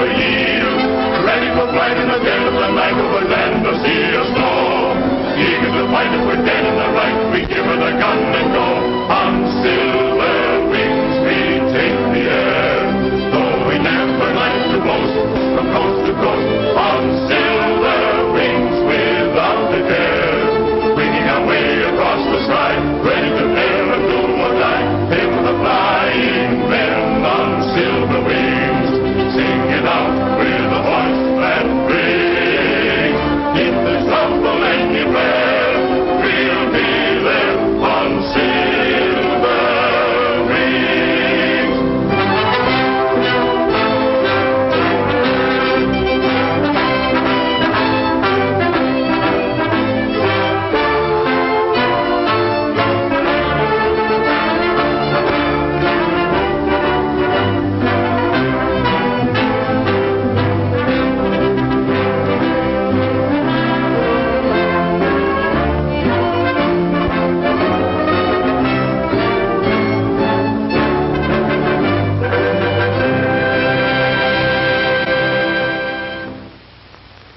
never yield. Ready for flight in the dead of the night over land or sea or snow. Eager to fight if we're dead in the right, we give her the gun and go. On silver wings we take the air, though we never like to boast from coast to coast. On silver wings without a care, winging our way across the sky, ready to dare and do or die. Hail the flying men on silver wings, sing it out with a voice that rings. In the trouble anywhere, we'll be there on silver wings.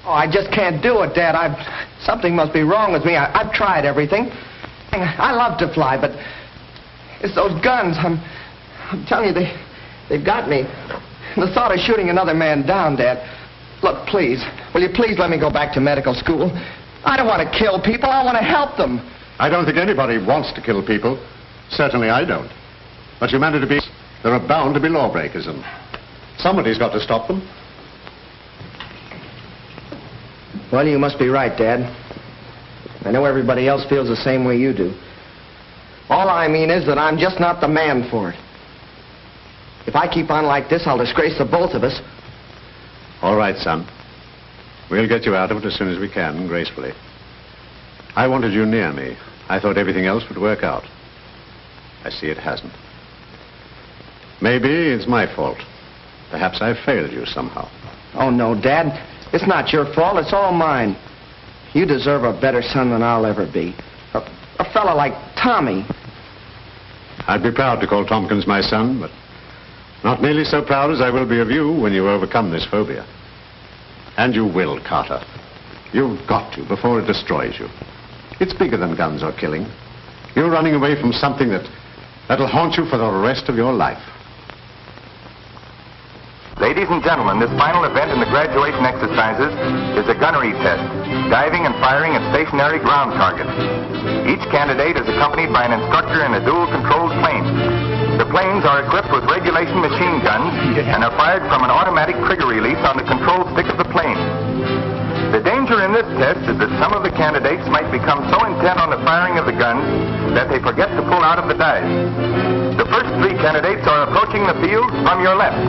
I just can't do it, Dad. Something must be wrong with me. I've tried everything. I love to fly, but it's those guns. I'm telling you, they've got me. The thought of shooting another man down, Dad. Look, please, will you please let me go back to medical school? I don't want to kill people. I want to help them. I don't think anybody wants to kill people. Certainly I don't. But humanity, there are bound to be lawbreakers, and somebody's got to stop them. Well, you must be right, Dad. I know everybody else feels the same way you do. All I mean is that I'm just not the man for it. If I keep on like this, I'll disgrace the both of us. All right, son. We'll get you out of it as soon as we can, gracefully. I wanted you near me. I thought everything else would work out. I see it hasn't. Maybe it's my fault. Perhaps I failed you somehow. Oh, no, Dad. It's not your fault. It's all mine. You deserve a better son than I'll ever be. A fella like Tommy. I'd be proud to call Tompkins my son, but not nearly so proud as I will be of you when you overcome this phobia. And you will, Carter. You've got to before it destroys you. It's bigger than guns or killing. You're running away from something that'll haunt you for the rest of your life. Ladies and gentlemen, this final event in the graduation exercises is a gunnery test, diving and firing at stationary ground targets. Each candidate is accompanied by an instructor in a dual-controlled plane. The planes are equipped with regulation machine guns and are fired from an automatic trigger release on the control stick of the plane. The danger in this test is that some of the candidates might become so intent on the firing of the guns that they forget to pull out of the dive. The first three candidates are approaching the field from your left.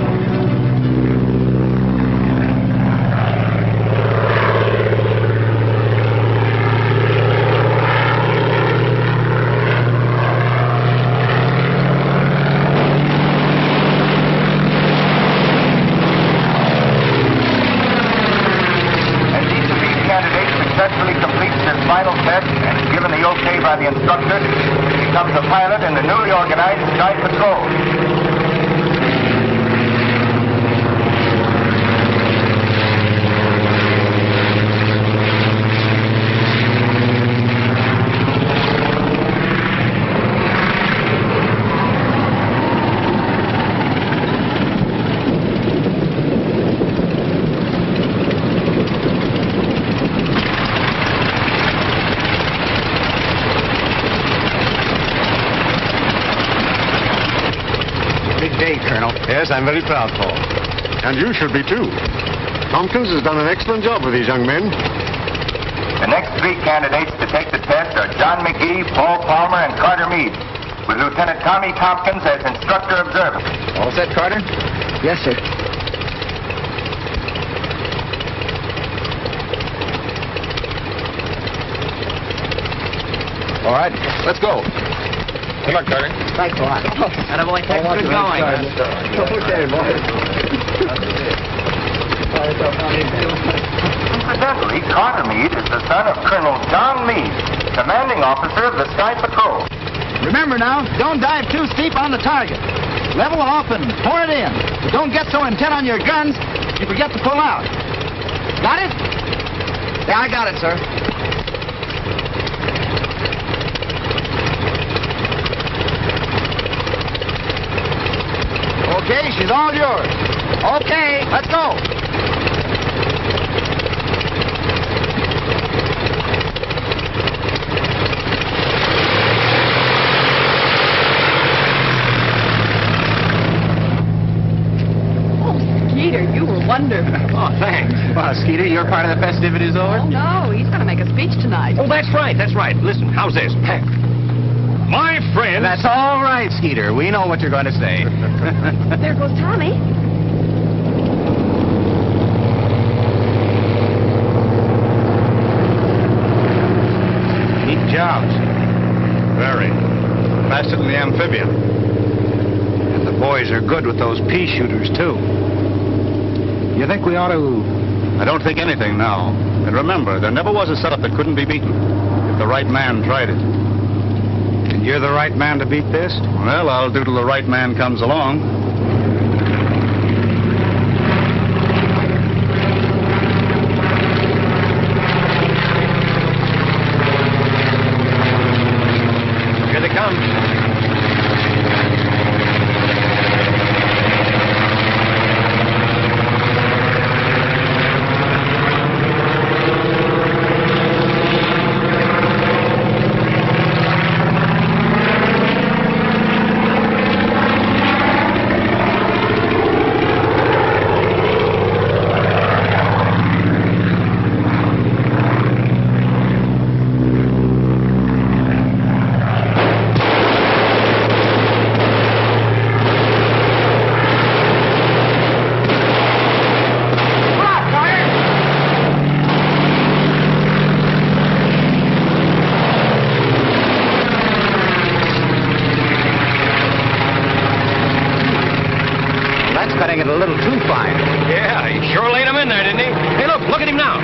The instructor becomes a pilot in the newly organized Sky Patrol. Yes, I'm very proud, Paul. And you should be, too. Tompkins has done an excellent job with these young men. The next three candidates to take the test are John McGee, Paul Palmer, and Carter Meade, with Lieutenant Tommy Tompkins as instructor observer. All set, Carter? Yes, sir. All right, let's go. Good luck, Carter. Thanks a lot. Attaboy, Tex. Good going. Okay, boys. Incidentally, Carter Meade is the son of Colonel John Meade, commanding officer of the Sky Patrol. Remember now, don't dive too steep on the target. Level off and pour it in. But don't get so intent on your guns You forget to pull out. Got it? Yeah, I got it, sir. Okay, she's all yours. Okay, let's go. You were wonderful. Oh, thanks. Well, Skeeter, your part of the festivities over? Oh, no, he's going to make a speech tonight. Oh, that's right, that's right. Listen, how's this? My friend... That's all right, Skeeter. We know what you're going to say. There goes Tommy. Neat jobs. Very. Faster than the amphibian. And the boys are good with those pea shooters, too. You think we ought to... I don't think anything now. And remember, there never was a setup that couldn't be beaten, if the right man tried it. And you're the right man to beat this? Well, I'll do till the right man comes along. Here they come. Cutting it a little too fine. Yeah, he sure laid him in there, didn't he? Hey, look at him now.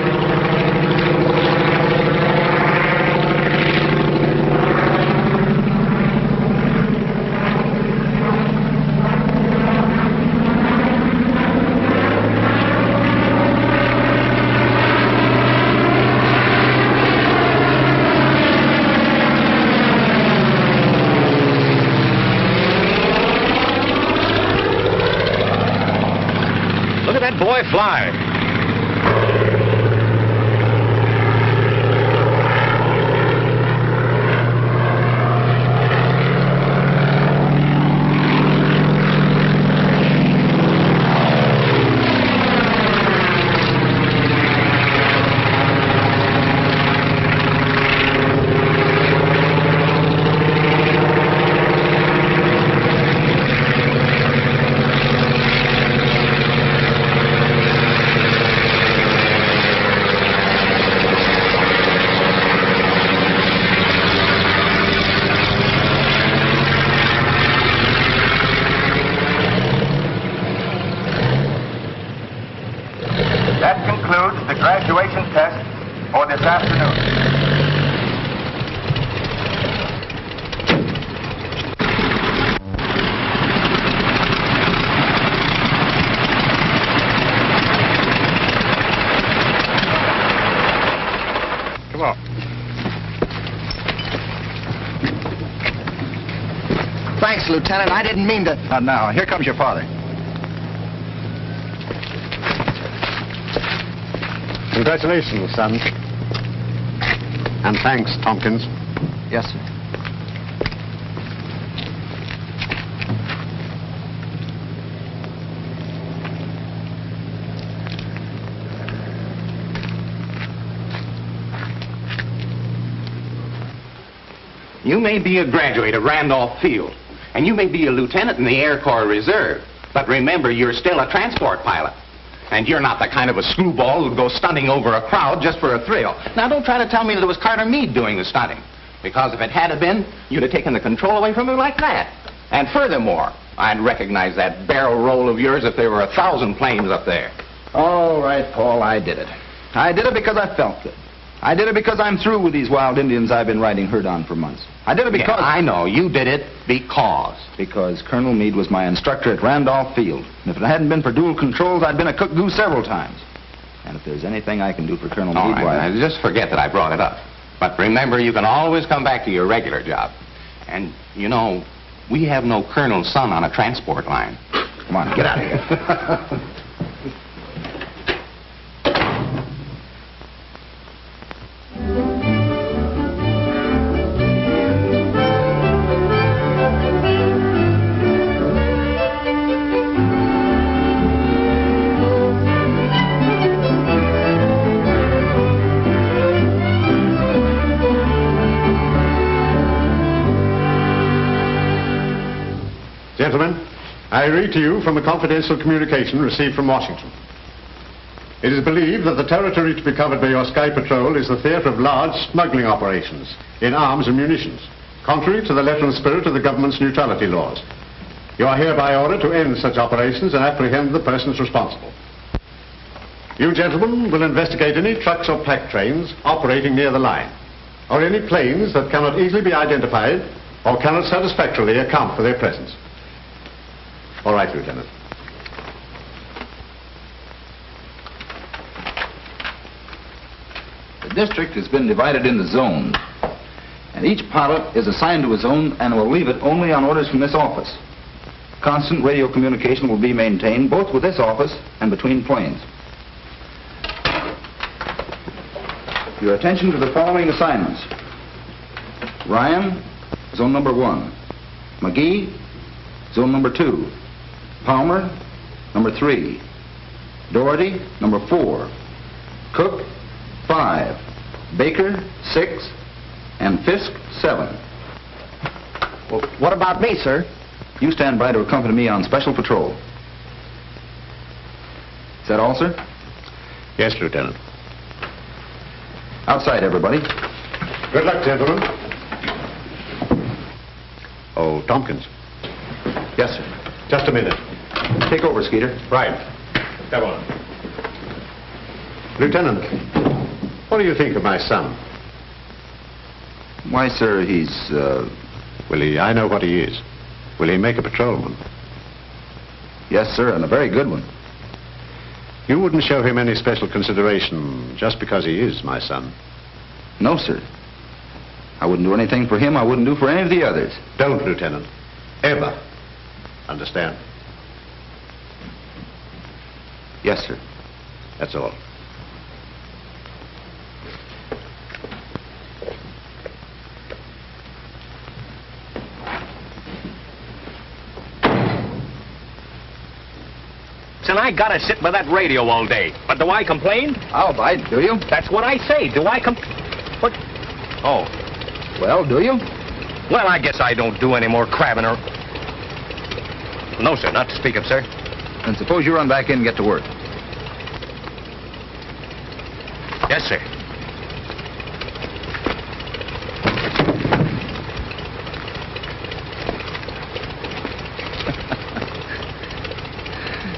That boy fly. Thanks, Lieutenant. I didn't mean to... Now, here comes your father. Congratulations, son. And thanks, Tompkins. Yes, sir. You may be a graduate of Randolph Field, and you may be a lieutenant in the Air Corps Reserve, but remember, you're still a transport pilot. And you're not the kind of a screwball who'd go stunting over a crowd just for a thrill. Now, don't try to tell me that it was Colonel Meade doing the stunting, because if it had been, you'd have taken the control away from him like that. And furthermore, I'd recognize that barrel roll of yours if there were 1,000 planes up there. All right, Paul, I did it. I did it because I felt good. I did it because I'm through with these wild Indians I've been riding herd on for months. I did it because... Yeah, I know. You did it because... Because Colonel Meade was my instructor at Randolph Field. And if it hadn't been for dual controls, I'd been a cook goose several times. And if there's anything I can do for Colonel All Meade, right, now, just forget that I brought it up. But remember, you can always come back to your regular job. And, you know, we have no colonel's son on a transport line. Come on, get out of here. Gentlemen, I read to you from a confidential communication received from Washington. It is believed that the territory to be covered by your Sky Patrol is the theater of large smuggling operations in arms and munitions, contrary to the letter and spirit of the government's neutrality laws. You are hereby ordered to end such operations and apprehend the persons responsible. You gentlemen will investigate any trucks or pack trains operating near the line, or any planes that cannot easily be identified or cannot satisfactorily account for their presence. All right, Lieutenant. The district has been divided into zones, and each pilot is assigned to his zone and will leave it only on orders from this office. Constant radio communication will be maintained both with this office and between planes. Your attention to the following assignments. Ryan, zone number 1. McGee, zone number 2. Palmer, number 3. Doherty, number 4. Cook, 5. Baker, 6. And Fisk, 7. Well, what about me, sir? You stand by to accompany me on special patrol. Is that all, sir? Yes, Lieutenant. Outside, everybody. Good luck, gentlemen. Oh, Tompkins. Yes, sir. Just a minute. Take over, Skeeter. Right. Come on. Lieutenant, what do you think of my son? Why, sir, he's, Will he... I know what he is. Will he make a patrolman? Yes, sir, and a very good one. You wouldn't show him any special consideration just because he is my son? No, sir. I wouldn't do anything for him I wouldn't do for any of the others. Don't, Lieutenant. Ever. Understand? Yes, sir. That's all. And I gotta sit with that radio all day. But do I complain? I'll bite, do you? That's what I say. Do I What? Oh. Well, do you? Well, I guess I don't do any more crabbing or... No, sir, not to speak of, sir. Then suppose you run back in and get to work. Yes, sir.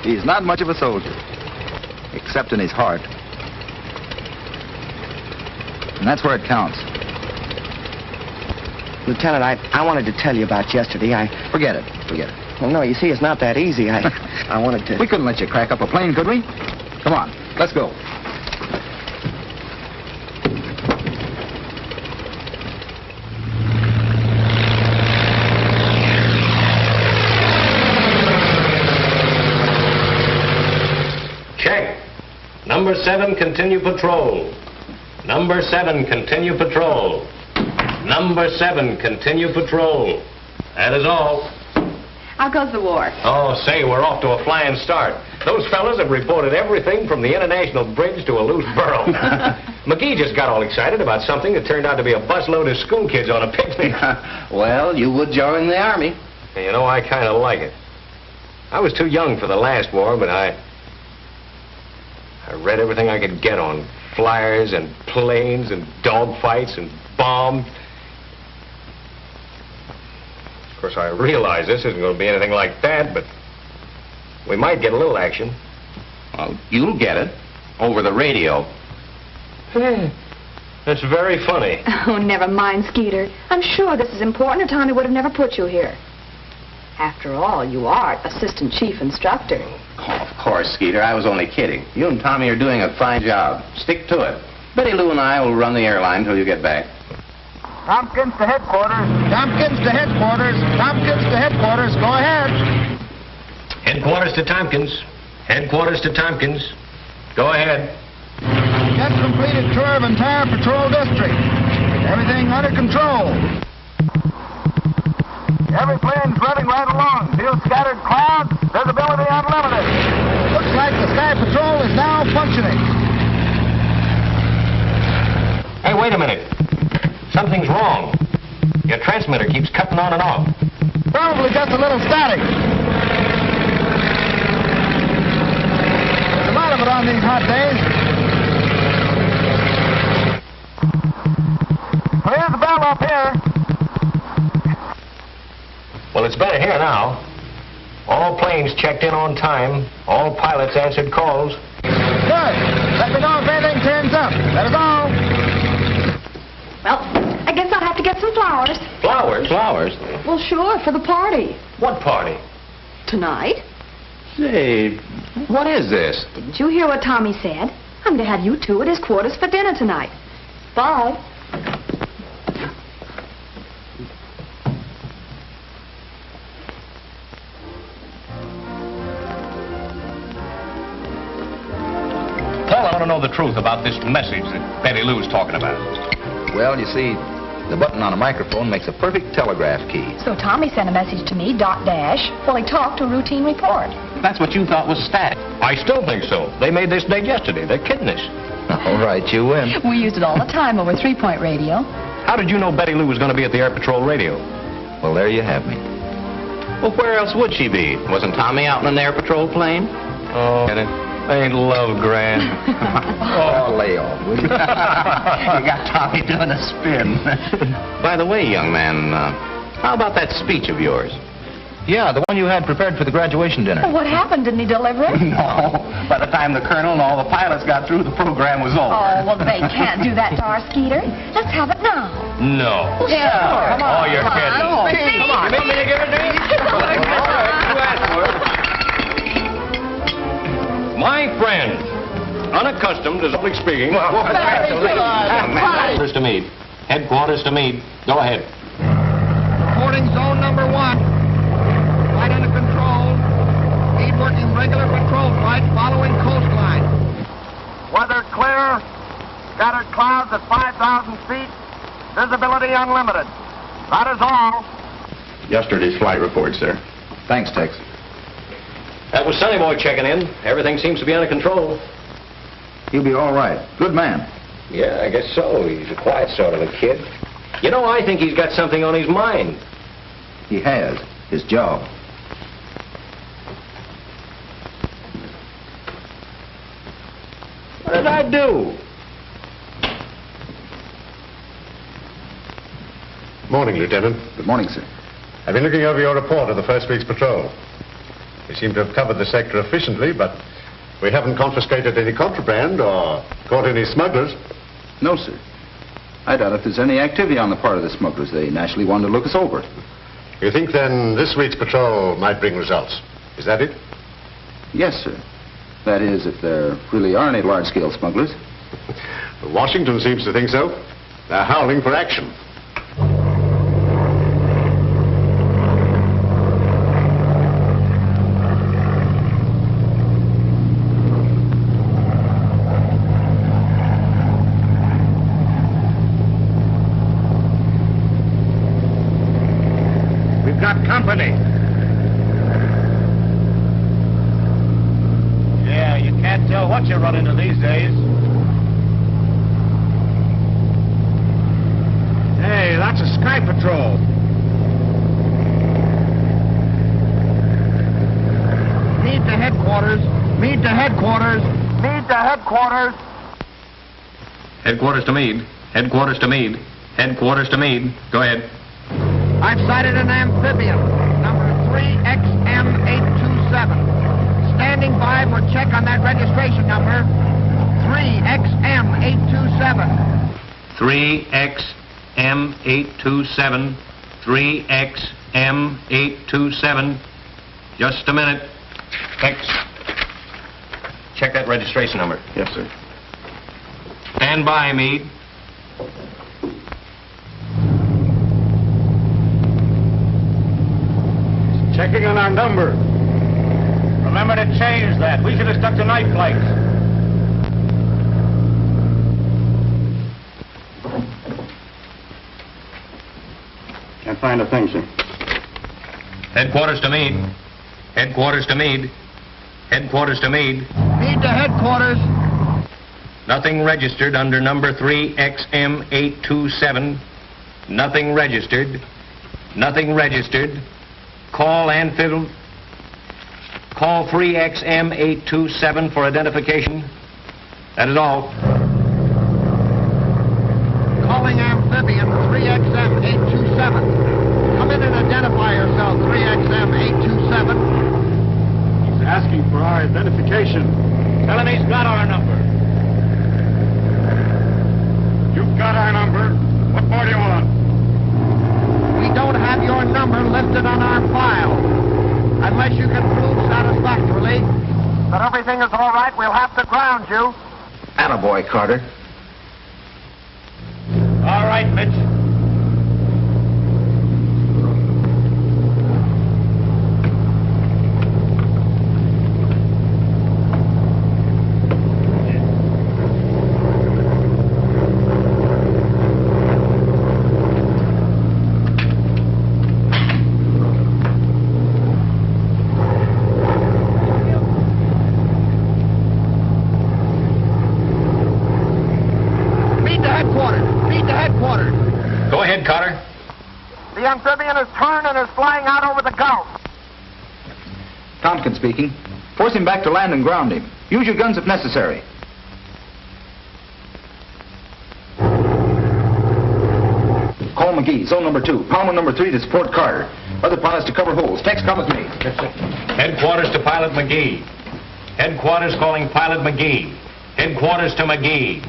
He's not much of a soldier, except in his heart. And that's where it counts. Lieutenant, I wanted to tell you about yesterday. Forget it. Forget it. Well, no, you see, it's not that easy. I wanted to... We couldn't let you crack up a plane, could we? Come on, let's go. Check. Number 7, continue patrol. Number 7, continue patrol. Number 7, continue patrol. That is all. How goes the war? Oh, say, we're off to a flying start. Those fellas have reported everything from the International Bridge to a loose burro. McGee just got all excited about something that turned out to be a busload of school kids on a picnic. Well, you would join the Army. And you know, I kind of like it. I was too young for the last war, but I read everything I could get on flyers and planes and dogfights and bombs. Of course, I realize this isn't going to be anything like that, but we might get a little action. Well, you'll get it over the radio. That's very funny. Oh, never mind, Skeeter. I'm sure this is important or Tommy would have never put you here. After all, you are assistant chief instructor. Oh, of course, Skeeter. I was only kidding. You and Tommy are doing a fine job. Stick to it. Betty Lou and I will run the airline till you get back. Tompkins to headquarters. Tompkins to headquarters. Tompkins to headquarters. Go ahead. Headquarters to Tompkins. Headquarters to Tompkins. Go ahead. Just completed tour of entire patrol district. Everything under control. Every plane's running right along. Few scattered clouds. Visibility unlimited. Looks like the Sky Patrol is now functioning. Hey, wait a minute. Something's wrong. Your transmitter keeps cutting on and off. Probably just a little static. There's a lot of it on these hot days. Here's the bell up here. Well, it's better here now. All planes checked in on time. All pilots answered calls. Good. Let me know if anything turns up. That is all. Well, I guess I'll have to get some flowers. Flowers? Flowers? Well, sure, for the party. What party? Tonight. Say, what is this? Didn't you hear what Tommy said? I'm to have you two at his quarters for dinner tonight. Bye. Paul, I want to know the truth about this message that Betty Lou's talking about. Well, you see, the button on a microphone makes a perfect telegraph key. So Tommy sent a message to me, dot dash, while he talked a routine report. That's what you thought was static. I still think so. They made this date yesterday. They're kidding us. All right, you win. We used it all the time over 3-point radio. How did you know Betty Lou was going to be at the Air Patrol radio? Well, there you have me. Well, where else would she be? Wasn't Tommy out in an air patrol plane? Oh, get it? Ain't love grand? Oh, lay off, will you? You got Tommy doing a spin. By the way, young man, how about that speech of yours? Yeah, the one you had prepared for the graduation dinner. What happened? Didn't he deliver it? No. By the time the colonel and all the pilots got through, the program was over. Oh, well, they can't do that to our Skeeter. Let's have it now. No. Yeah. Come on. Oh, you're kidding. Come on. You mean me to give it to you? All right, you asked for it. My friend, unaccustomed to public speaking. Headquarters to Meade. Headquarters to Meade. Go ahead. Reporting zone number 1. Flight under control. Meade working regular patrol flight following coastline. Weather clear. Scattered clouds at 5,000 feet. Visibility unlimited. That is all. Yesterday's flight report, sir. Thanks, Tex. That was Sonny Boy checking in. Everything seems to be under control. He'll be all right. Good man. Yeah, I guess so. He's a quiet sort of a kid. You know, I think he's got something on his mind. He has. His job. What did I do? Morning, Lieutenant. Good morning, sir. I've been looking over your report of the first week's patrol. We seem to have covered the sector efficiently, but we haven't confiscated any contraband or caught any smugglers. No, sir. I doubt if there's any activity on the part of the smugglers. They naturally wanted to look us over. You think, then, this week's patrol might bring results? Is that it? Yes, sir. That is, if there really are any large-scale smugglers. Washington seems to think so. They're howling for action. Company. Yeah, you can't tell what you run into these days. Hey, that's a Sky Patrol. Meade to headquarters. Meade to headquarters. Meade to headquarters. Headquarters to Meade. Headquarters to Meade. Headquarters to Meade. Go ahead. I've sighted an amphibious, number 3XM827. Standing by for check on that registration number, 3XM827. 3XM827. 3XM827. Just a minute. Thanks. Check that registration number. Yes, sir. Stand by, Meade. Checking on our number. Remember to change that. We should have stuck to night flights. Can't find a thing, sir. Headquarters to Meade. Headquarters to Meade. Headquarters to Meade. Meade to headquarters. Nothing registered under number 3XM827. Nothing registered. Nothing registered. Call amphibious. Call 3XM827 for identification. That is all. Calling amphibian 3XM827. Come in and identify yourself, 3XM827. He's asking for our identification. Tell him he's got our number. You've got our number. What more do you want? We don't have your number listed on our file. Unless you can prove satisfactorily that everything is all right, we'll have to ground you. Attaboy, Carter. All right, Mitch. Go ahead, Carter. The amphibian is turned and is flying out over the Gulf. Tompkins speaking. Force him back to land and ground him. Use your guns if necessary. Call McGee, zone number 2. Palmer number 3 to support Carter. Other pilots to cover holes. Tex, come with me. Headquarters to Pilot McGee. Headquarters calling Pilot McGee. Headquarters to McGee.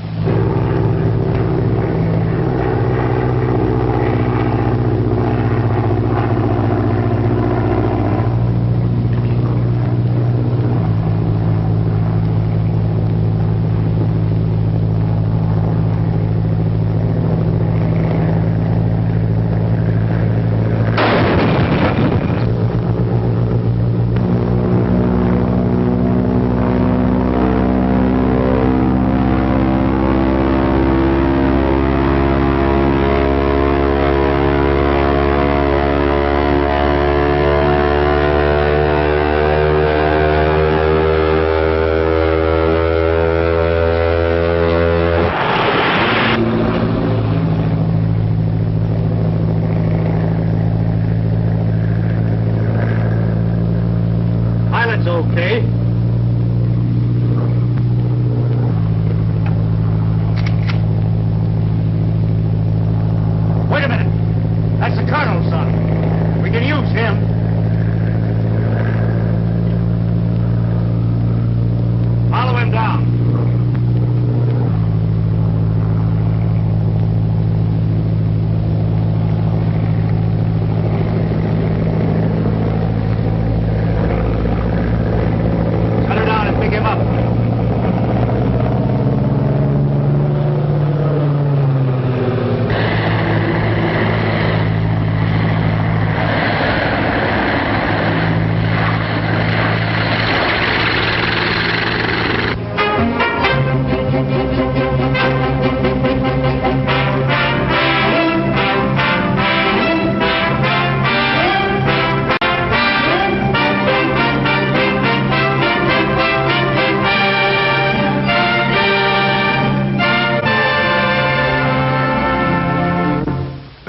Okay. Wait a minute. That's the Colonel's son. We can use him. Follow him down.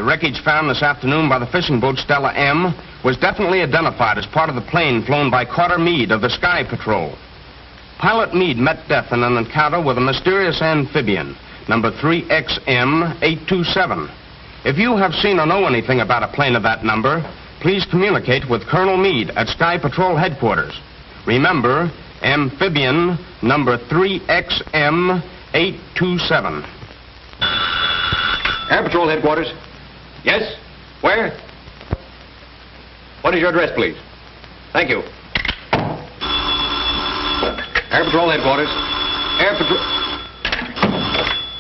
Wreckage found this afternoon by the fishing boat Stella M was definitely identified as part of the plane flown by Colonel Meade of the Sky Patrol. Pilot Meade met death in an encounter with a mysterious amphibian, number 3XM827. If you have seen or know anything about a plane of that number, please communicate with Colonel Meade at Sky Patrol headquarters. Remember, amphibian number 3XM827. Air Patrol Headquarters. Yes? Where? What is your address, please? Thank you. Air Patrol Headquarters.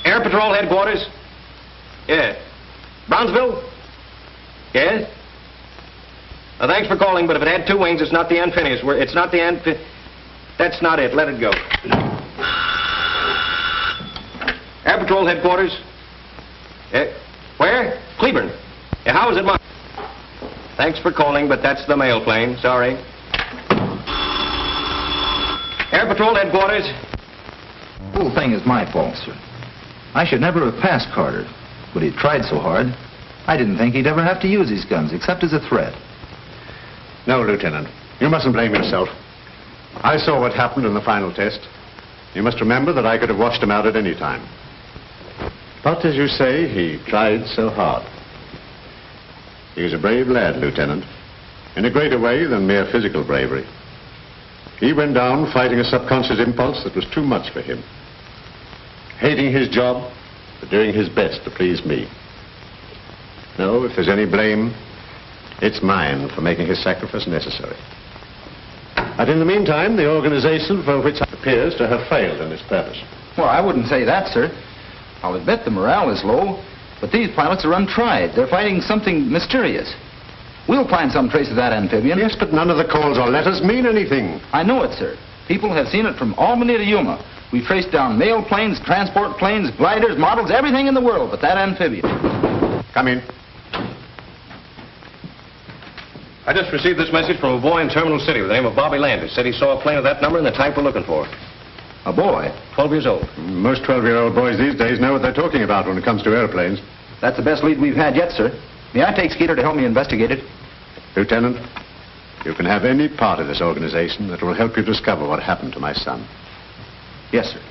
Air Patrol Headquarters. Yes. Brownsville? Yes? Thanks for calling, but if it had two wings, it's not the amphibious. It's not the That's not it. Let it go. Air Patrol Headquarters. Where? Cleburne. How is it marked? Thanks for calling, but that's the mail plane. Sorry. Air Patrol Headquarters. The whole thing is my fault, sir. I should never have passed Carter, but he tried so hard. I didn't think he'd ever have to use his guns, except as a threat. No, Lieutenant. You mustn't blame yourself. I saw what happened in the final test. You must remember that I could have washed him out at any time. But, as you say, he tried so hard. He was a brave lad, Lieutenant, in a greater way than mere physical bravery. He went down fighting a subconscious impulse that was too much for him. Hating his job, but doing his best to please me. No, if there's any blame, it's mine for making his sacrifice necessary. But in the meantime, the organization for which it appears to have failed in its purpose. Well, I wouldn't say that, sir. I'll admit the morale is low, but these pilots are untried. They're fighting something mysterious. We'll find some trace of that amphibian. Yes, but none of the calls or letters mean anything. I know it, sir. People have seen it from Albany to Yuma. We traced down mail planes, transport planes, gliders, models, everything in the world but that amphibian. Come in. I just received this message from a boy in Terminal City with the name of Bobby Landis. Said he saw a plane of that number and the type we're looking for. A boy? 12 years old. Most 12-year-old boys these days know what they're talking about when it comes to airplanes. That's the best lead we've had yet, sir. May I take Skeeter to help me investigate it? Lieutenant, you can have any part of this organization that will help you discover what happened to my son. Yes, sir.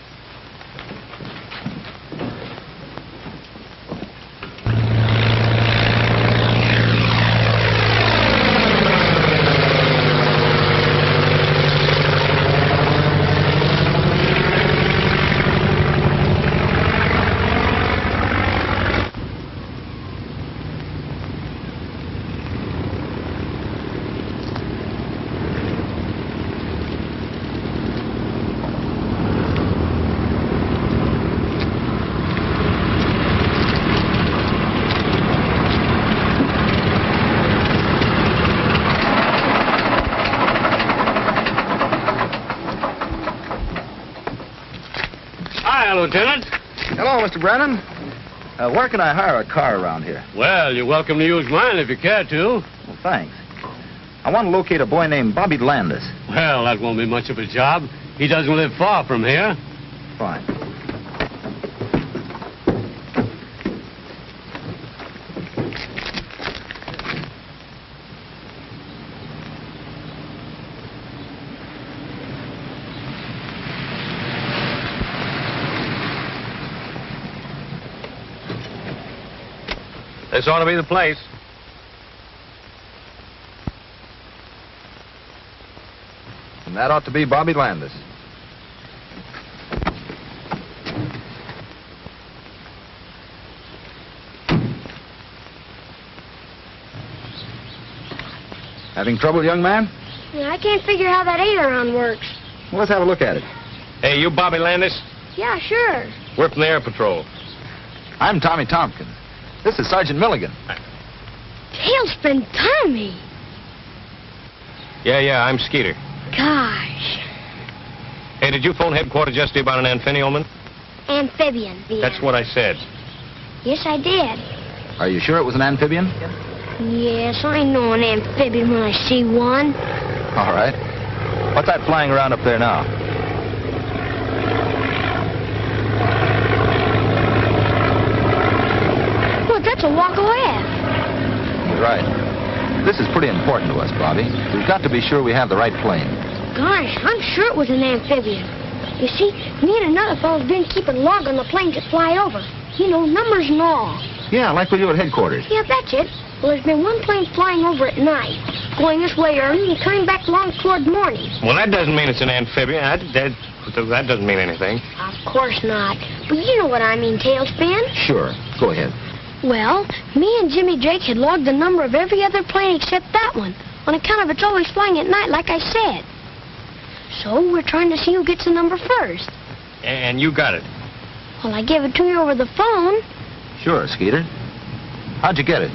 Lieutenant. Hello, Mr. Brennan. Where can I hire a car around here? Well, you're welcome to use mine if you care to. Well, thanks. I want to locate a boy named Bobby Landis. Well, that won't be much of a job. He doesn't live far from here. Fine. This ought to be the place. And that ought to be Bobby Landis. Having trouble, young man? Yeah, I can't figure how that aileron works. Well, let's have a look at it. Hey, you Bobby Landis? Yeah, sure. We're from the Air Patrol. I'm Tommy Thompson. This is Sergeant Milligan. Tailspin Tommy. Yeah, I'm Skeeter. Gosh. Hey, did you phone headquarters yesterday about an amphibian? Amphibian. That's what I said. Yes, I did. Are you sure it was an amphibian? Yes, I know an amphibian when I see one. All right. What's that flying around up there now? Look, that's a walk ahead. You're right. This is pretty important to us, Bobby. We've got to be sure we have the right plane. Gosh, I'm sure it was an amphibian. You see, me and another fellow's been keeping log on the planes that fly over. You know, numbers and all. Yeah, like we do at headquarters. Yeah, that's it. Well, there's been one plane flying over at night, going this way early and turning back along toward morning. Well, that doesn't mean it's an amphibian. That doesn't mean anything. Of course not. But you know what I mean, Tailspin. Sure. Go ahead. Well, me and Jimmy Drake had logged the number of every other plane except that one, on account of it's always flying at night, like I said. So we're trying to see who gets the number first. And you got it. Well, I gave it to you over the phone. Sure, Skeeter. How'd you get it?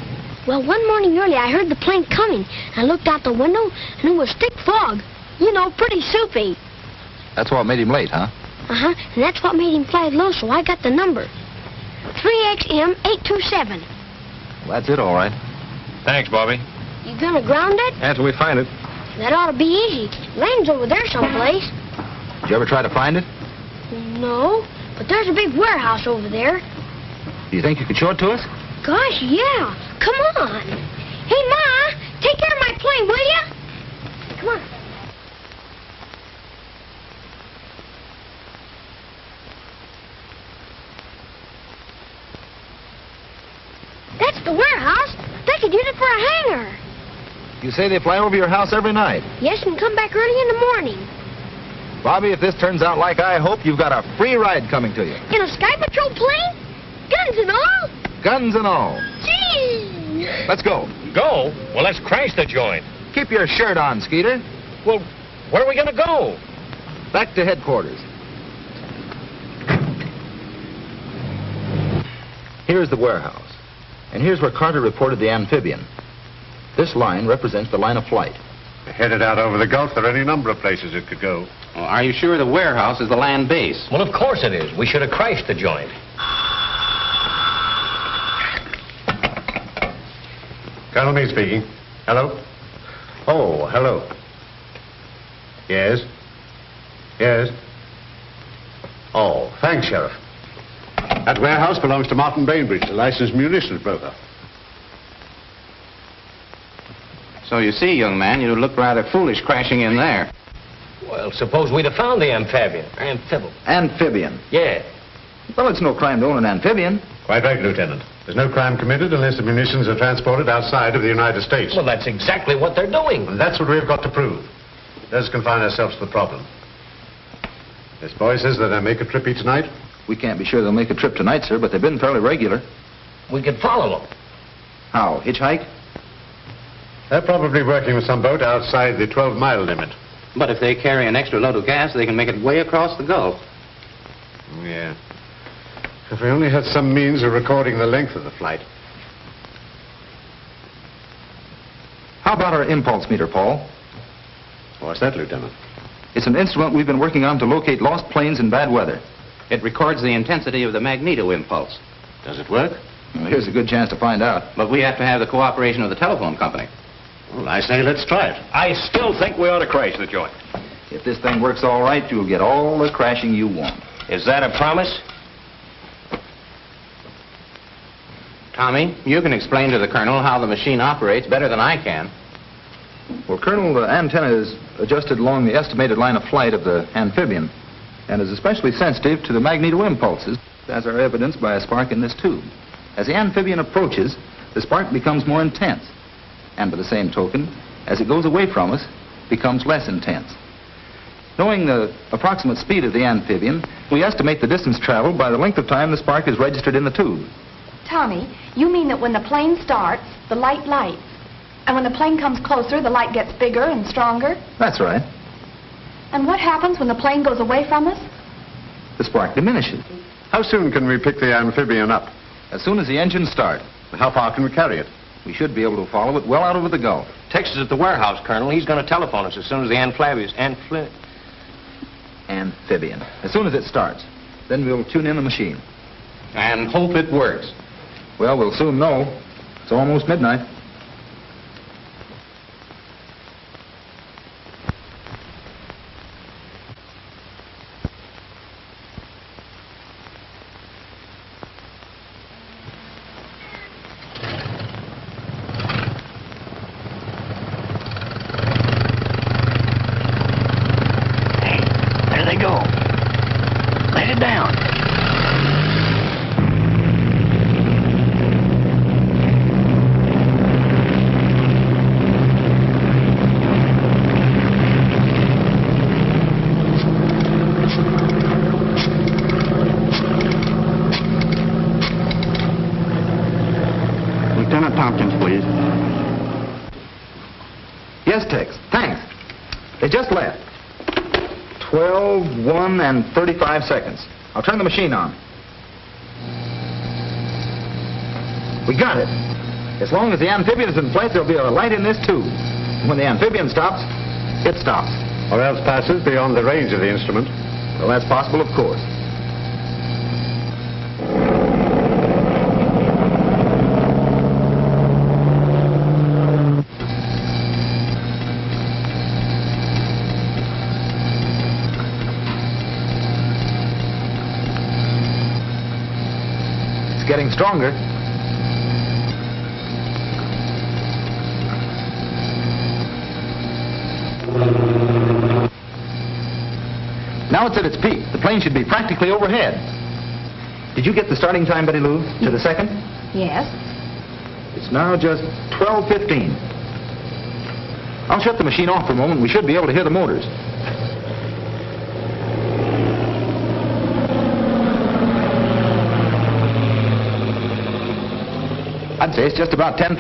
Well, one morning early, I heard the plane coming. I looked out the window, and it was thick fog. You know, pretty soupy. That's what made him late, huh? Uh-huh, and that's what made him fly low, so I got the number. 3XM827. Well, that's it, all right. Thanks, Bobby. You gonna ground it? After we find it. That ought to be easy. Lane's over there someplace. Did you ever try to find it? No, but there's a big warehouse over there. Do you think you could show it to us? Gosh, yeah. Come on. Hey, Ma, take care of my plane, will you? Come on. That's the warehouse. They could use it for a hangar. You say they fly over your house every night. Yes, and come back early in the morning. Bobby, if this turns out like I hope, you've got a free ride coming to you. In a Sky Patrol plane? Guns and all? Guns and all. Gee! Let's go. Go? Well, let's crash the joint. Keep your shirt on, Skeeter. Well, where are we going to go? Back to headquarters. Here's the warehouse. And here's where Carter reported the amphibian. This line represents the line of flight. Headed out over the Gulf, there are any number of places it could go. Well, are you sure the warehouse is the land base? Well, of course it is. We should have crashed the joint. Colonel Meade speaking. Hello? Oh, hello. Yes? Yes? Oh, thanks, Sheriff. That warehouse belongs to Martin Bainbridge, the licensed munitions broker. So you see, young man, you look rather foolish crashing in there. Well, suppose we'd have found the amphibian. Amphibian? Yeah. Well, it's no crime to own an amphibian. Quite right, Lieutenant. There's no crime committed unless the munitions are transported outside of the United States. Well, that's exactly what they're doing. And that's what we've got to prove. Let us confine ourselves to the problem. This boy says that they make a trip each night. We can't be sure they'll make a trip tonight, sir, but they've been fairly regular. We could follow them. How? Hitchhike? They're probably working with some boat outside the 12-mile limit. But if they carry an extra load of gas, they can make it way across the Gulf. Yeah. If we only had some means of recording the length of the flight. How about our impulse meter, Paul? What's that, Lieutenant? It's an instrument we've been working on to locate lost planes in bad weather. It records the intensity of the magneto impulse. Does it work? Well, here's a good chance to find out. But we have to have the cooperation of the telephone company. Well, I say let's try it. I still think we ought to crash the joint. If this thing works all right, you'll get all the crashing you want. Is that a promise? Tommy, you can explain to the Colonel how the machine operates better than I can. Well, Colonel, the antenna is adjusted along the estimated line of flight of the amphibian and is especially sensitive to the magneto impulses, as are evidenced by a spark in this tube. As the amphibian approaches, the spark becomes more intense, and by the same token, as it goes away from us, becomes less intense. Knowing the approximate speed of the amphibian, we estimate the distance traveled by the length of time the spark is registered in the tube. Tommy, you mean that when the plane starts, the light lights, and when the plane comes closer, the light gets bigger and stronger? That's right. And what happens when the plane goes away from us? The spark diminishes. How soon can we pick the amphibian up? As soon as the engines start. How far can we carry it? We should be able to follow it well out over the Gulf. Tex is at the warehouse, Colonel. He's going to telephone us as soon as the amphibian. As soon as it starts. Then we'll tune in the machine. And hope it works. Well, we'll soon know. It's almost midnight. They just left. 12, 1, and 35 seconds. I'll turn the machine on. We got it. As long as the amphibian is in place, there'll be a light in this tube. When the amphibian stops, it stops. Or else passes beyond the range of the instrument. Well, that's possible, of course. It's getting stronger. Now it's at its peak. The plane should be practically overhead. Did you get the starting time, Betty Lou, to the second? Yes. It's now just 12:15. I'll shut the machine off for a moment. We should be able to hear the motors. I'd say it's just about 10,000.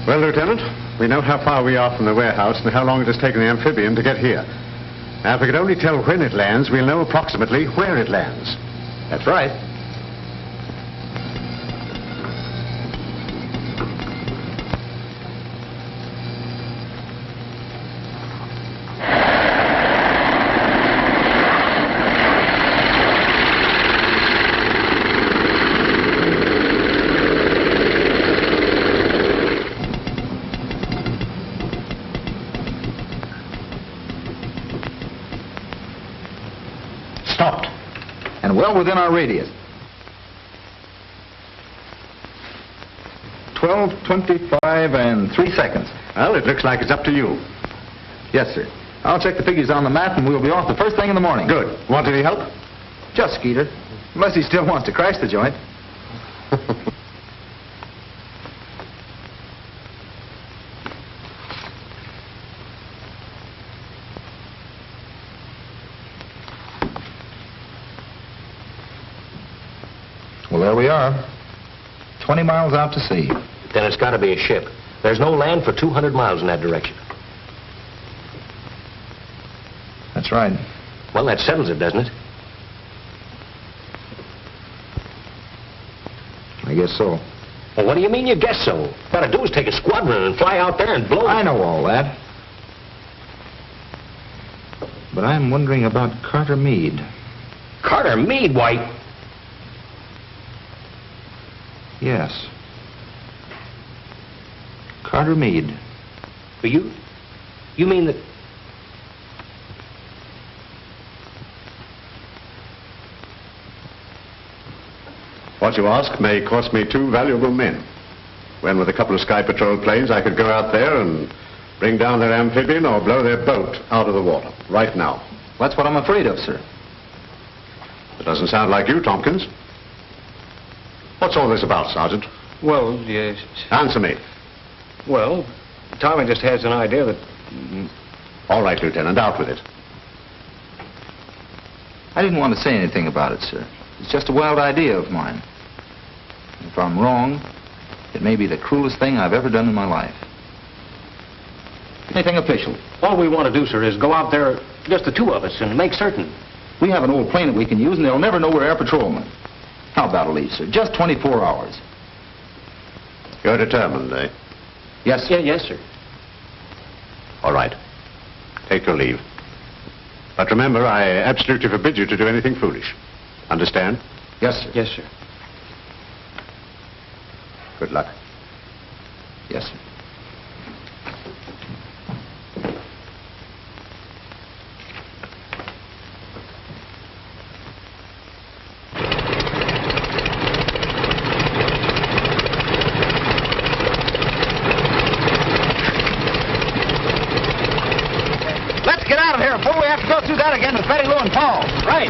Well, Lieutenant, we know how far we are from the warehouse and how long it has taken the amphibian to get here. Now, if we could only tell when it lands, we'll know approximately where it lands. That's right. Stopped. And well within our radius. 12:25 and 3 seconds. Well, it looks like it's up to you. Yes, sir. I'll check the figures on the map and we'll be off the first thing in the morning. Good. Want any help? Just Skeeter. Unless he still wants to crash the joint. Well, there we are. 20 miles out to sea. Then it's got to be a ship. There's no land for 200 miles in that direction. That's right. Well, that settles it, doesn't it? I guess so. Well, what do you mean you guess so? What you gotta do is take a squadron and fly out there and blow... I know all that. But I'm wondering about Carter Meade. Carter Meade, why... Yes. Carter Meade. But you mean that... What you ask may cost me 2 valuable men. When with a couple of Sky Patrol planes, I could go out there and bring down their amphibian or blow their boat out of the water, right now. That's what I'm afraid of, sir. It doesn't sound like you, Tompkins. What's all this about, Sergeant? Well, yes... Answer me. Well, Tommy just has an idea that... All right, Lieutenant, out with it. I didn't want to say anything about it, sir. It's just a wild idea of mine. If I'm wrong, it may be the cruelest thing I've ever done in my life. Anything official. All we want to do, sir, is go out there, just the two of us, and make certain. We have an old plane that we can use, and they'll never know we're air patrolmen. How about a leave, sir? Just 24 hours. You're determined, eh? Yes, sir. Yes, sir. All right. Take your leave. But remember, I absolutely forbid you to do anything foolish. Understand? Yes, sir. Yes, sir. Good luck. Yes, sir. Let's get out of here before we have to go through that again with Betty Lou and Paul. Right.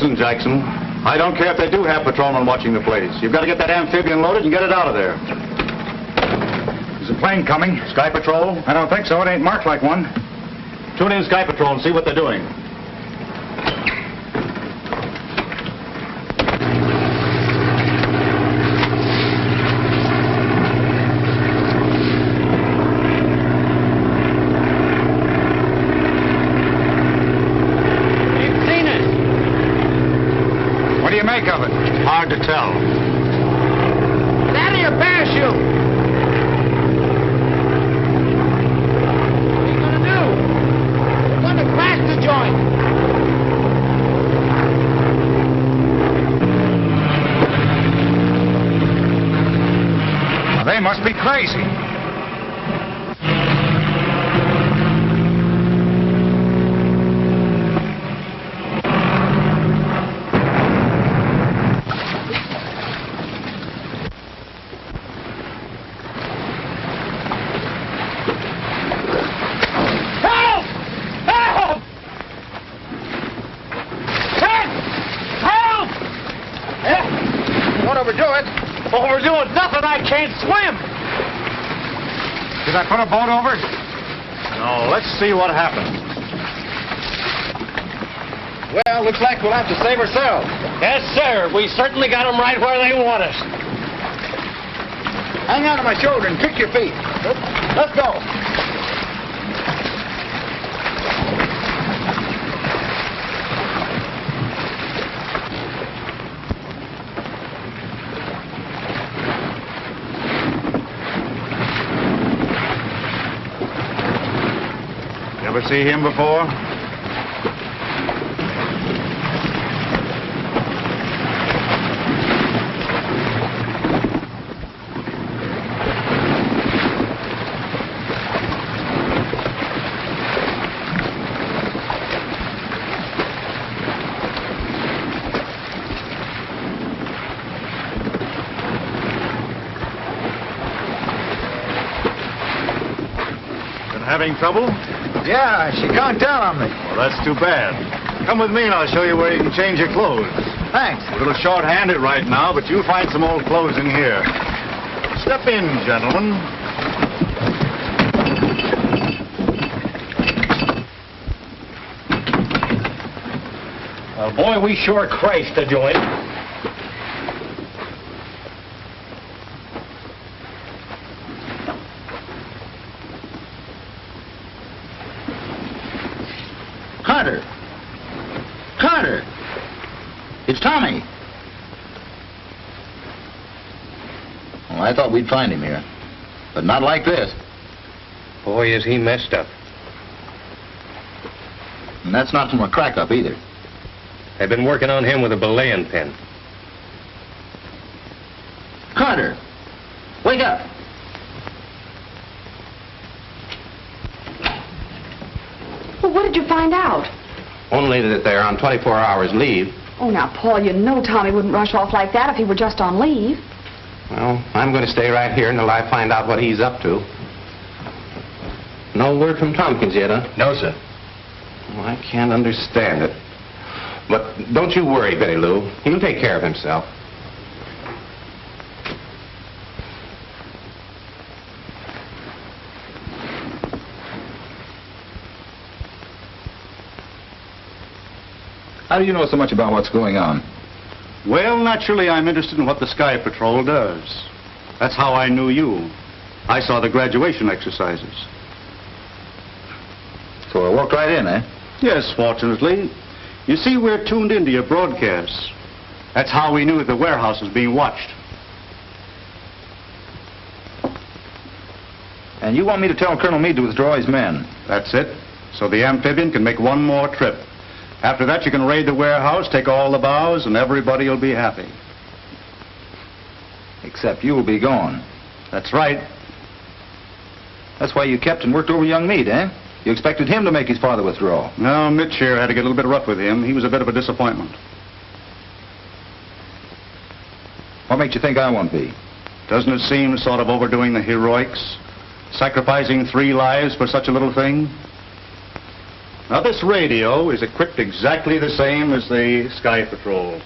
Listen, Jackson. I don't care if they do have patrolmen watching the place. You've got to get that amphibian loaded and get it out of there. Is a plane coming? Sky Patrol? I don't think so. It ain't marked like one. Tune in Sky Patrol and see what they're doing. Of it. Hard to tell. Get out of your parachute! What are you gonna do? We're gonna crash the joint! Well, they must be crazy. Did I put a boat over? No, let's see what happened. Well, looks like we'll have to save ourselves. Yes, sir. We certainly got them right where they want us. Hang on to my shoulder and kick your feet. Let's go. Ever see him before? Been having trouble? Yeah, she can't down on me. Well, that's too bad. Come with me and I'll show you where you can change your clothes. Thanks. A little short-handed right now, but you'll find some old clothes in here. Step in, gentlemen. Well, boy, we sure crashed the joint. Carter! Carter! It's Tommy. Well, I thought we'd find him here. But not like this. Boy, is he messed up. And that's not from a crack-up either. They've been working on him with a belaying pin. Carter! Wake up! Well, what did you find out? Only that they're on 24 hours leave. Oh, now, Paul, you know Tommy wouldn't rush off like that if he were just on leave. Well, I'm going to stay right here until I find out what he's up to. No word from Tompkins yet, huh? No, sir. Well, I can't understand it. But don't you worry, Betty Lou. He'll take care of himself. How do you know so much about what's going on? Well, naturally, I'm interested in what the Sky Patrol does. That's how I knew you. I saw the graduation exercises. So I walked right in, eh? Yes, fortunately. You see, we're tuned into your broadcasts. That's how we knew that the warehouse was being watched. And you want me to tell Colonel Meade to withdraw his men? That's it. So the amphibian can make one more trip. After that, you can raid the warehouse, take all the bows, and everybody will be happy. Except you'll be gone. That's right. That's why you kept and worked over young Meade, eh? You expected him to make his father withdraw. No, Mitch here had to get a little bit rough with him. He was a bit of a disappointment. What makes you think I won't be? Doesn't it seem sort of overdoing the heroics? Sacrificing 3 lives for such a little thing? Now, this radio is equipped exactly the same as the Sky Patrol.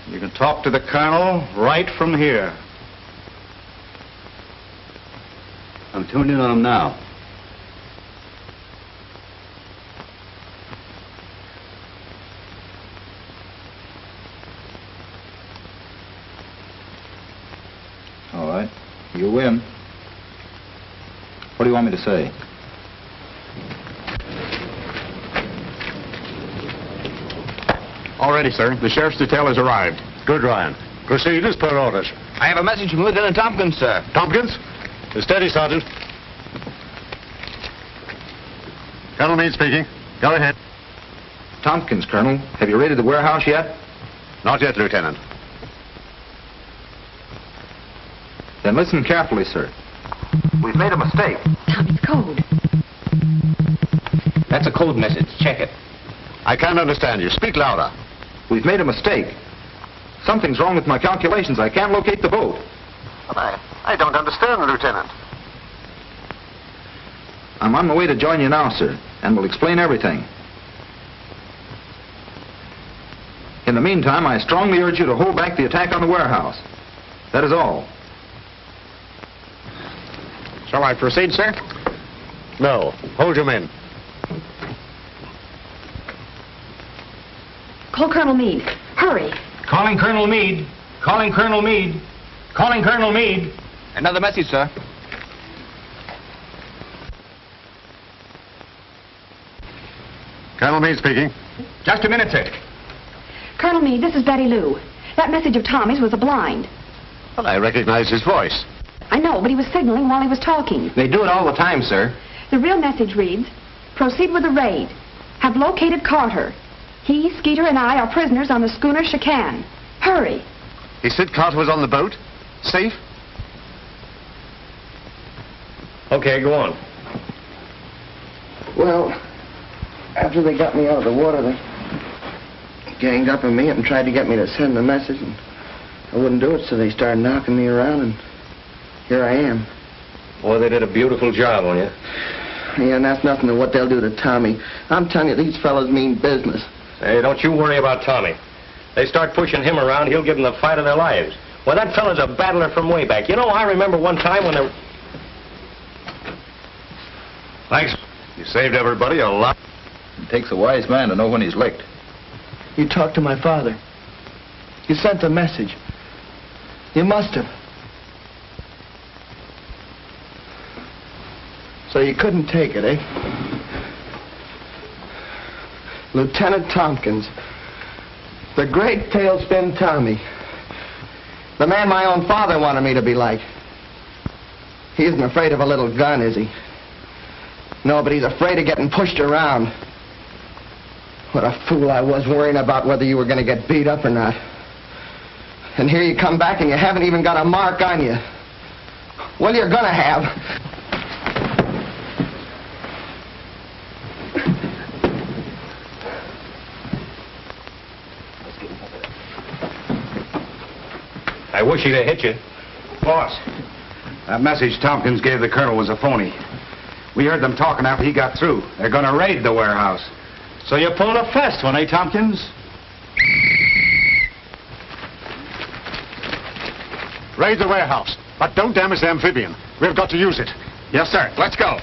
You can talk to the Colonel right from here. I'm tuned in on him now. All right. You win. What do you want me to say? All ready, sir. The sheriff's detail has arrived. Good, Ryan. Proceed as per orders. I have a message from Lieutenant Tompkins, sir. Tompkins? Steady, Sergeant. Colonel Meade speaking. Go ahead. Tompkins, Colonel. Have you raided the warehouse yet? Not yet, Lieutenant. Then listen carefully, sir. We've made a mistake. Tommy's code. That's a code message. Check it. I can't understand you. Speak louder. We've made a mistake. Something's wrong with my calculations. I can't locate the boat. But I don't understand, Lieutenant. I'm on my way to join you now, sir, and will explain everything. In the meantime, I strongly urge you to hold back the attack on the warehouse. That is all. Shall I proceed, sir? No. Hold your men. Call Colonel Meade. Hurry. Calling Colonel Meade. Calling Colonel Meade. Calling Colonel Meade. Another message, sir. Colonel Meade speaking. Just a minute, sir. Colonel Meade, this is Betty Lou. That message of Tommy's was a blind. Well, I recognize his voice. I know, but he was signaling while he was talking. They do it all the time, sir. The real message reads, proceed with the raid. Have located Carter. He, Skeeter, and I are prisoners on the schooner Chaffin. Hurry. He said Carter was on the boat? Safe? Okay, go on. Well, after they got me out of the water, they ganged up on me and tried to get me to send the message, and I wouldn't do it, so they started knocking me around, and here I am. Boy, they did a beautiful job on you. Yeah, and that's nothing to what they'll do to Tommy. I'm telling you, these fellows mean business. Hey, don't you worry about Tommy. They start pushing him around, he'll give them the fight of their lives. Well, that fella's a battler from way back. You know, I remember one time when they... Thanks. You saved everybody a lot. It takes a wise man to know when he's licked. You talked to my father. You sent a message. You must have. So you couldn't take it, eh? Lieutenant Tompkins. The great Tailspin Tommy. The man my own father wanted me to be like. He isn't afraid of a little gun, is he? No, but he's afraid of getting pushed around. What a fool I was worrying about whether you were going to get beat up or not. And here you come back and you haven't even got a mark on you. Well, you're going to have. I wish he'd have hit you. Boss, that message Tompkins gave the Colonel was a phony. We heard them talking after he got through. They're going to raid the warehouse. So you pulled a fast one, eh, Tompkins? Raid the warehouse, but don't damage the amphibian. We've got to use it. Yes, sir. Let's go.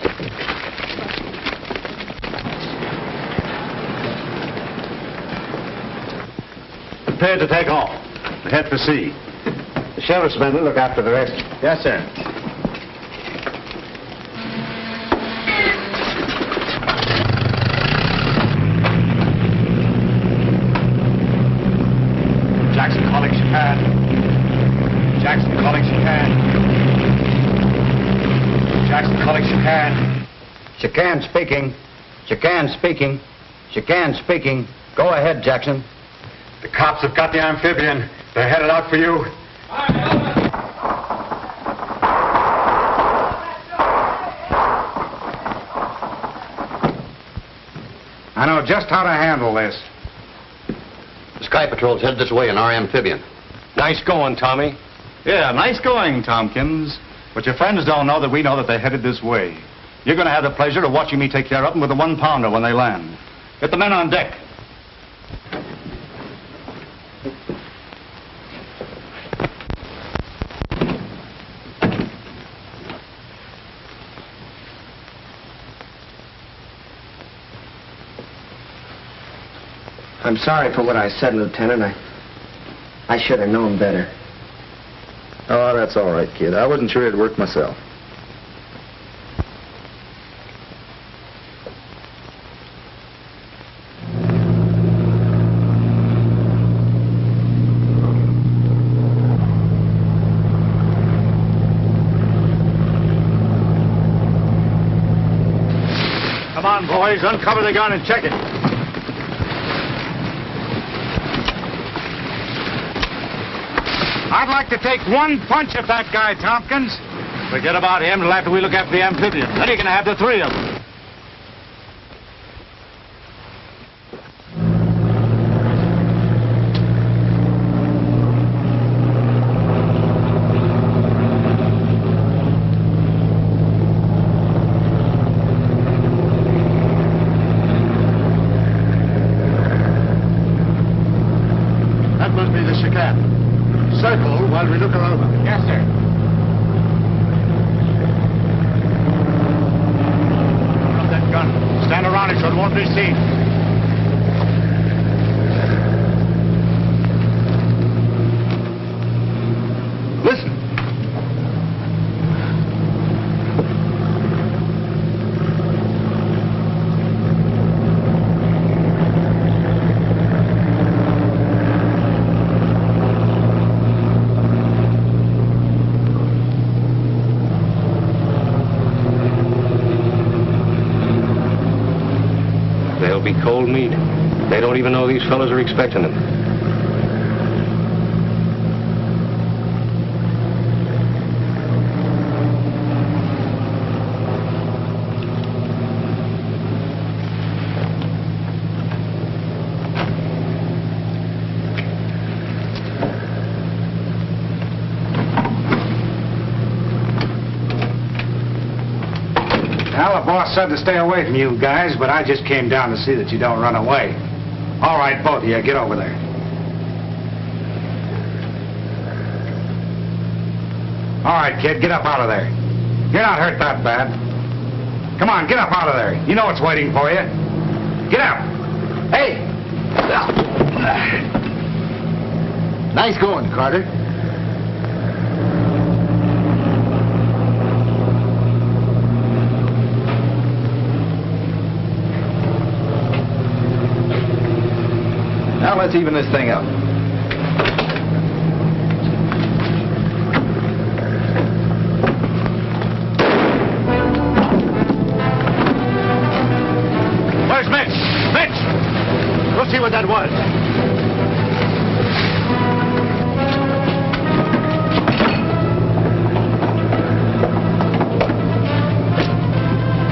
Prepare to take off. We head for sea. The sheriff's men will look after the rest. Yes, sir. Jackson calling Chaffin. Jackson calling Chaffin. Jackson calling Chaffin. Chaffin speaking. Chaffin speaking. Chaffin speaking. Go ahead, Jackson. The cops have got the amphibian. They're headed out for you. I know just how to handle this. The Sky Patrol's headed this way in our amphibian. Nice going, Tommy. Yeah, nice going, Tompkins. But your friends don't know that we know that they're headed this way. You're going to have the pleasure of watching me take care of them with a 1-pounder when they land. Get the men on deck. I'm sorry for what I said, Lieutenant. I should have known better. Oh, that's all right, kid. I wasn't sure it'd work myself. Come on, boys. Uncover the gun and check it. I'd like to take one punch at that guy, Tompkins. Forget about him until after we look after the amphibians. Then you're going to have the 3 of them. That must be the chicane. Circle while we look her over. Yes, sir. Drop that gun. Stand around it so it won't be seen. Listen. Cold meat. They don't even know these fellows are expecting them. Well, the boss said to stay away from you guys, but I just came down to see that you don't run away. All right, both of you, get over there. All right, kid, get up out of there. You're not hurt that bad. Come on, get up out of there. You know what's waiting for you. Get up. Hey! Nice going, Carter. Now let's even this thing up. Where's Mitch? Mitch! We'll see what that was.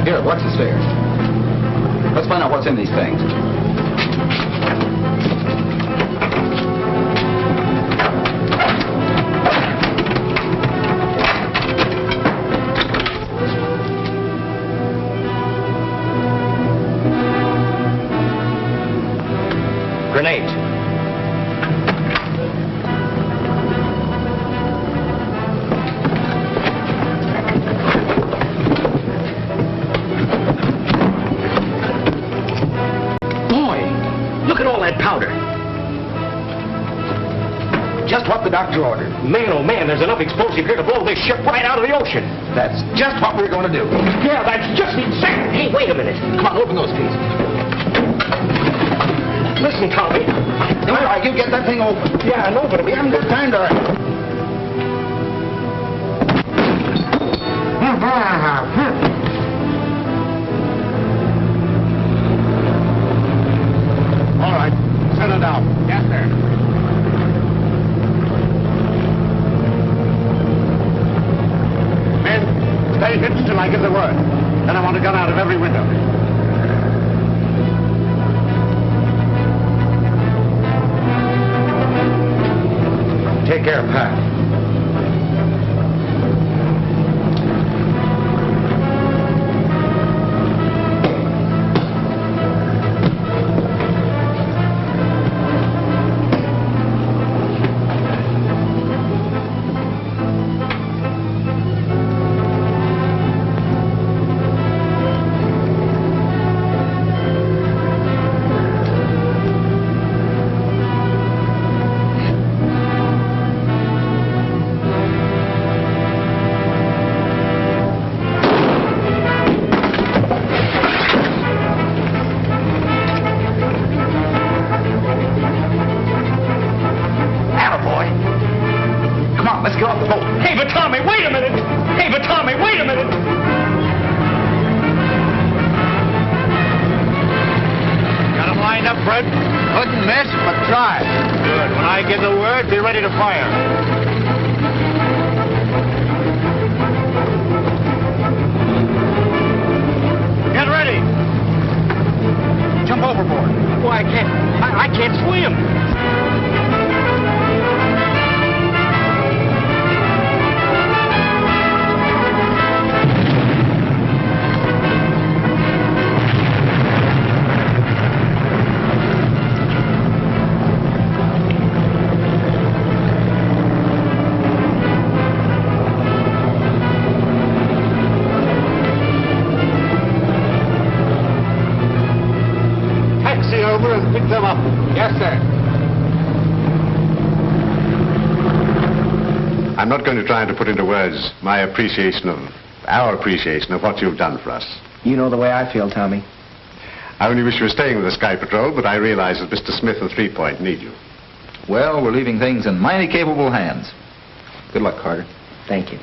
Here, watch the stairs. Let's find out what's in these things. Grenades. Boy, look at all that powder. Just what the doctor ordered. Man, oh man, there's enough explosive here to blow this ship right out of the ocean. That's just what we're going to do. Yeah, that's just exactly. Hey, wait a minute. Come on, open those pieces. Listen, Tommy. All right, you get that thing open. Yeah, I know, but we haven't got time to... All right, settle down. Yes, sir. Men, stay hidden till I give the word. Then I want a gun out of every window. Take care, Pat. let's get off the boat. Hey, but Tommy, wait a minute! Hey, but Tommy, wait a minute! Got him lined up, Fred? Couldn't miss, but try. Good. When I give the word, be ready to fire. Get ready. Jump overboard. Well, I can't swim. Over and pick them up. Yes, sir. I'm not going to try to put into words our appreciation of what you've done for us. You know the way I feel, Tommy. I only wish you were staying with the Sky Patrol, but I realize that Mr. Smith and 3 Point need you. Well, we're leaving things in mighty capable hands. Good luck, Carter. Thank you.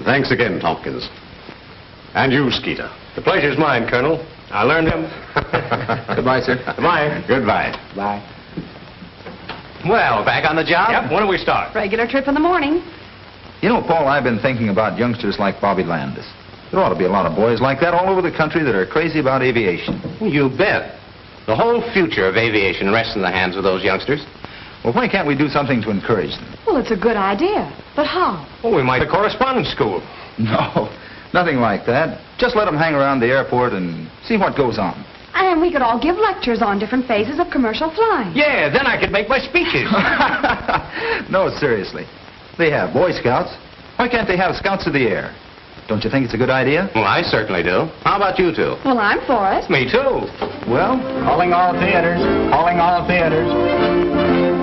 Thanks again, Tompkins. And you, Skeeter. The pleasure's mine, Colonel. I learned him. Goodbye, sir. Goodbye. Goodbye. Bye. Well, back on the job? Yep, when do we start? Regular trip in the morning. You know, Paul, I've been thinking about youngsters like Bobby Landis. There ought to be a lot of boys like that all over the country that are crazy about aviation. You bet. The whole future of aviation rests in the hands of those youngsters. Well, why can't we do something to encourage them? Well, it's a good idea. But how? Well, we might have correspondence school. No, nothing like that. Just let them hang around the airport and see what goes on. And we could all give lectures on different phases of commercial flying. Yeah, then I could make my speeches. No, seriously. They have Boy Scouts. Why can't they have Scouts of the Air? Don't you think it's a good idea? Well, I certainly do. How about you two? Well, I'm for it. Me too. Well, Calling all theaters. Calling all theaters.